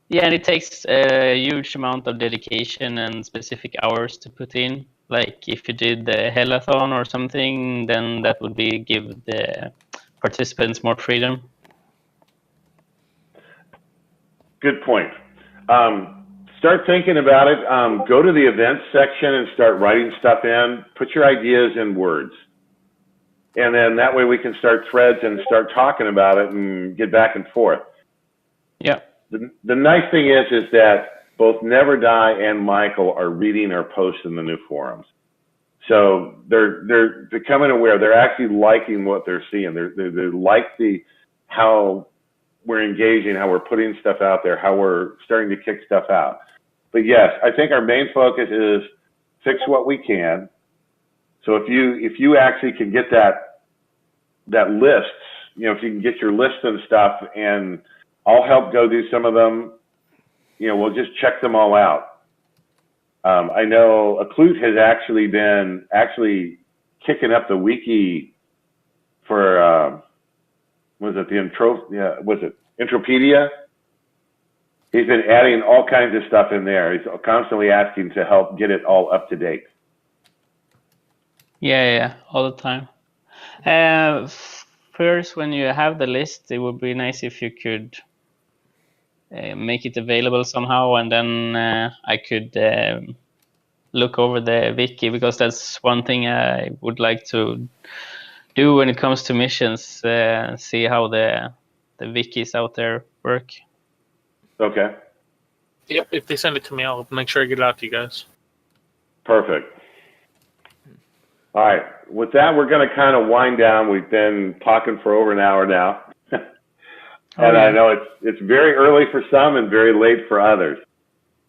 Yeah, and it takes a huge amount of dedication and specific hours to put in. Like if you did the hellathon or something, then that would be give the participants more freedom. Good point. Start thinking about it. Go to the events section and start writing stuff in. Put your ideas in words. And then that way we can start threads and start talking about it and get back and forth. Yeah. The nice thing is that both Never Die and Michael are reading our posts in the new forums. So they're becoming aware. They're actually liking what they're seeing. They like how we're engaging, how we're putting stuff out there, how we're starting to kick stuff out. But yes, I think our main focus is fix what we can. So if you actually can get that list, if you can get your list and stuff, and I'll help go do some of them, we'll just check them all out. I know Aklut has actually been kicking up the wiki for was it Entropedia? He's been adding all kinds of stuff in there. He's constantly asking to help get it all up to date. Yeah, all the time. First, when you have the list, it would be nice if you could make it available somehow, and then I could look over the wiki, because that's one thing I would like to do when it comes to missions. See how the wikis out there work. Okay. Yep. If they send it to me, I'll make sure I get it out to you guys. Perfect. All right. With that, we're going to kind of wind down. We've been talking for over an hour now. And I know it's very early for some and very late for others.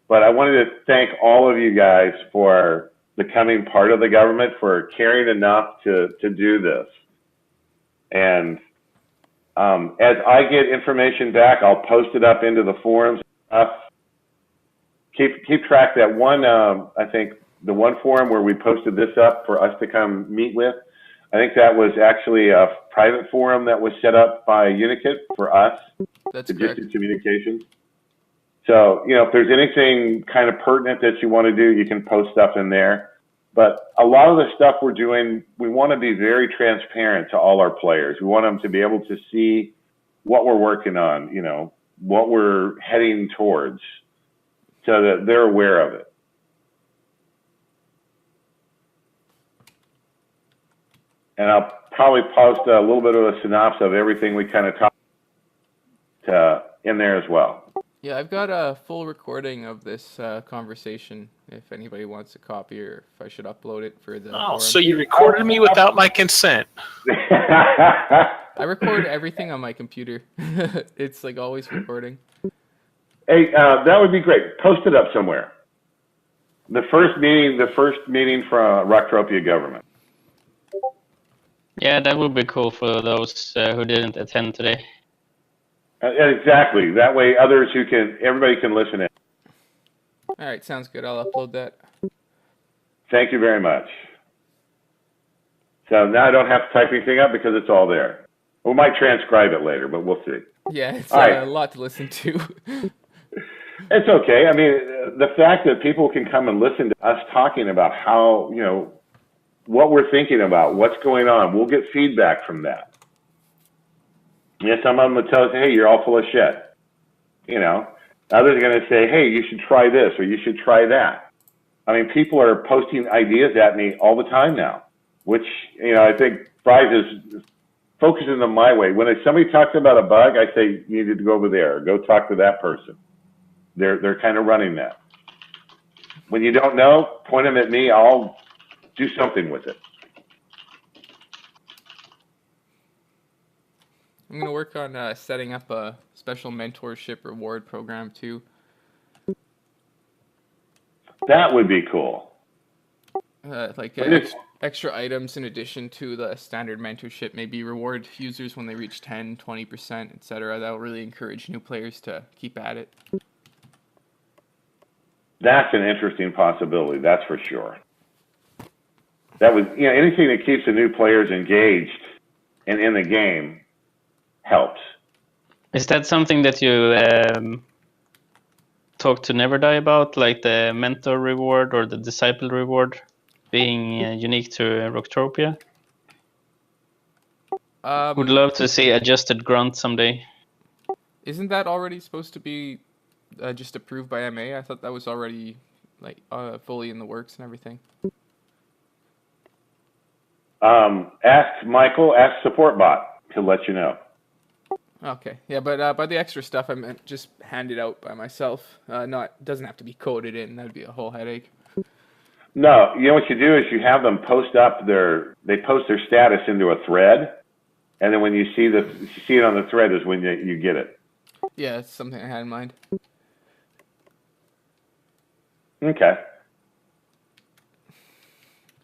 But I wanted to thank all of you guys for becoming part of the government, for caring enough to do this. And as I get information back, I'll post it up into the forums. Keep track that one, I think the one forum where we posted this up for us to come meet with, I think that was actually a private forum that was set up by Unikit for us. That's to correct. Distant Communications. So, if there's anything kind of pertinent that you want to do, you can post stuff in there. But a lot of the stuff we're doing, we want to be very transparent to all our players. We want them to be able to see what we're working on, what we're heading towards, so that they're aware of it. And I'll probably post a little bit of a synopsis of everything we kind of talked in there as well. Yeah, I've got a full recording of this conversation, if anybody wants a copy, or if I should upload it for the forum. So you recorded me without my consent? I record everything on my computer. It's like always recording. Hey, that would be great. Post it up somewhere. The first meeting for Rocktropia government. Yeah, that would be cool for those who didn't attend today. Exactly. That way, everybody can listen in. All right, sounds good. I'll upload that. Thank you very much. So now I don't have to type anything up because it's all there. We might transcribe it later, but we'll see. Yeah, it's right. a lot to listen to. It's okay. I mean, the fact that people can come and listen to us talking about how, what we're thinking about, what's going on, we'll get feedback from that. Yeah, some of them will tell us, hey, you're all full of shit. Others are going to say, hey, you should try this or you should try that. I mean, people are posting ideas at me all the time now, which, I think Fries is focusing them my way. When somebody talks about a bug, I say, you need to go over there or go talk to that person. They're kind of running that. When you don't know, point them at me. I'll do something with it. I'm going to work on setting up a special mentorship reward program too. That would be cool. Like But it's- extra items in addition to the standard mentorship, maybe reward users when they reach 10, 20%, etc. That will really encourage new players to keep at it. That's an interesting possibility, that's for sure. That would, anything that keeps the new players engaged and in the game helps. Is that something that you talk to Never Die about, like the mentor reward or the disciple reward being unique to Rocktropia? Would love to see adjusted grunt someday. Isn't that already supposed to be just approved by MA? I thought that was already like fully in the works and everything. Ask Michael, ask support bot to let you know. Okay, yeah, but by the extra stuff, I meant just hand it out by myself. Doesn't have to be coded in. That'd be a whole headache. No, what you do is you have them post they post their status into a thread, and then when you see it on the thread is when you get it. Yeah, it's something I had in mind. Okay.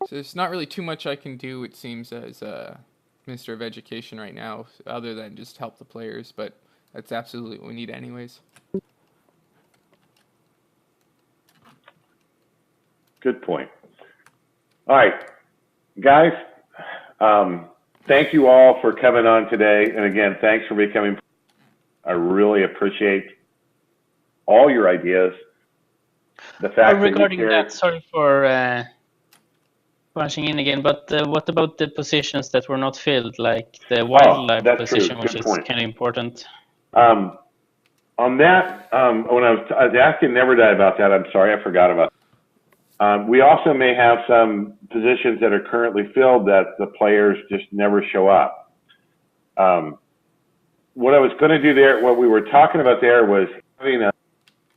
So there's not really too much I can do, it seems, as Minister of Education right now, other than just help the players, but that's absolutely what we need anyways. Good point. All right, guys, thank you all for coming on today. And again, thanks for becoming. I really appreciate all your ideas. The fact regarding that that, sorry for punching in again, but what about the positions that were not filled, like the wildlife position, which is kind of important? On that, when I was asking Never Die about that, I'm sorry, I forgot about that. We also may have some positions that are currently filled that the players just never show up. What I was going to do there, what we were talking about there was having a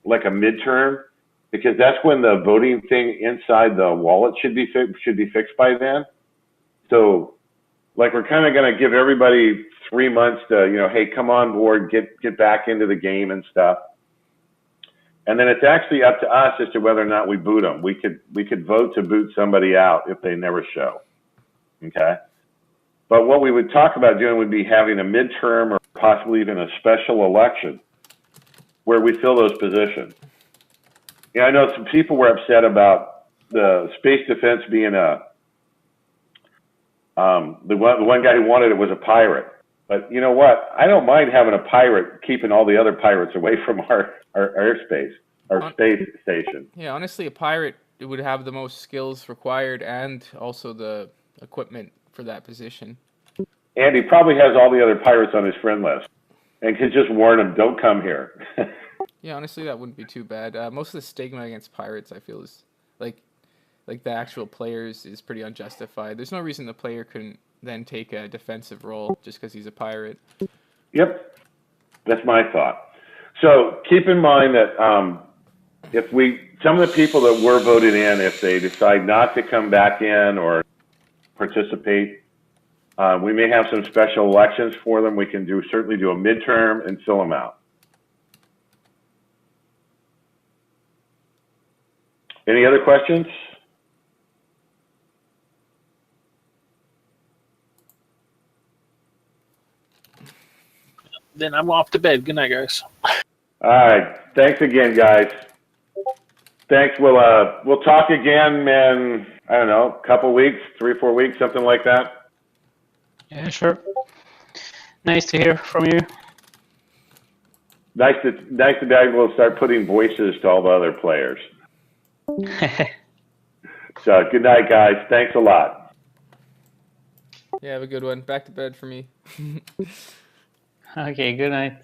midterm, because that's when the voting thing inside the wallet should be fixed by then. So, like, we're kind of going to give everybody 3 months to, hey, come on board, get back into the game and stuff. And then it's actually up to us as to whether or not we boot them. We could vote to boot somebody out if they never show. Okay. But what we would talk about doing would be having a midterm or possibly even a special election where we fill those positions. I know some people were upset about the space defense being the one guy who wanted it was a pirate. But you know what? I don't mind having a pirate keeping all the other pirates away from our airspace, our space station. Yeah, honestly, a pirate would have the most skills required and also the equipment for that position. And he probably has all the other pirates on his friend list and could just warn them, don't come here. Yeah, honestly, that wouldn't be too bad. Most of the stigma against pirates, I feel, is like the actual players is pretty unjustified. There's no reason the player couldn't then take a defensive role just because he's a pirate. Yep, that's my thought. So keep in mind that some of the people that were voted in, if they decide not to come back in or participate, we may have some special elections for them. We can certainly do a midterm and fill them out. Any other questions? Then I'm off to bed. Good night, guys. All right. Thanks again, guys. Thanks. We'll talk again in, I don't know, a couple weeks, 3 or 4 weeks, something like that. Yeah, sure. Nice to hear from you. Nice to be able to start putting voices to all the other players. So good night, guys. Thanks a lot. Yeah, have a good one. Back to bed for me. Okay, good night.